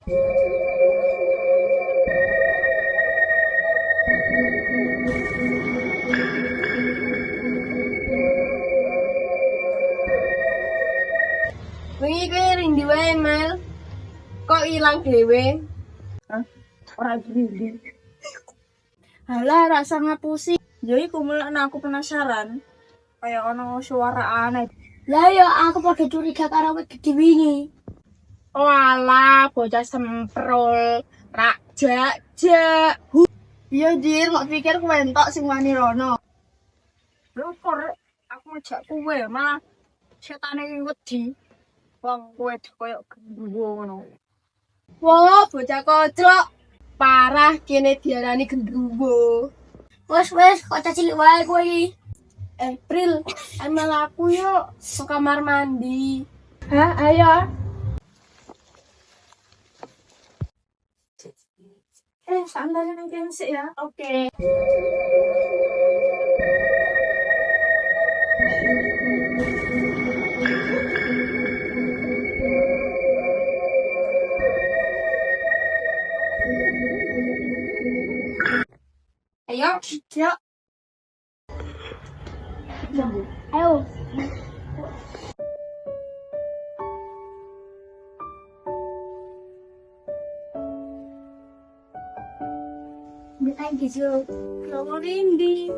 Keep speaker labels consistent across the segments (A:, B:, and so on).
A: Wingi kowe ring ndi wae, Mel? Kok ilang dhewe?
B: Hah? Ora gini.
A: Halah, rasa ngapusi.
B: Ya iku mulane aku penasaran. Kayak ono suara aneh.
A: Lah ya aku padha curiga karo kowe gede wingi.
B: Oh alah, bocah semprol. Rak jak.
A: Iya, Dir, mak pikir kowe entok sing wani rono.
B: Lho kok aku ngejak kowe malah setane iki wedi. Wong kowe koyo gendruwo ngono.
A: Wah, bocah koclok. Parah kene diarani gendruwo. Wes, kocak cilik wae kowe iki. April, emel aku yuk ke kamar mandi.
B: Hah, ayo. Santai nang kene sik ya.
A: Oke. Ayo, yuk. Ayo. Bukan gitu. Kalau Rindi.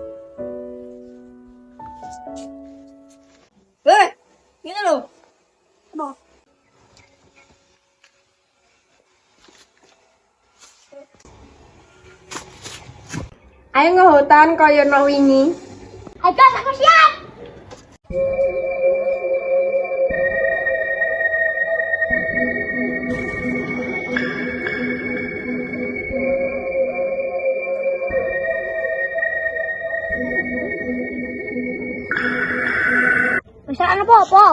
B: Ini lho.
A: Apa?
B: Ayo ngehutan kaya no wingi.
A: Ayo, aku siap. Masalah apa?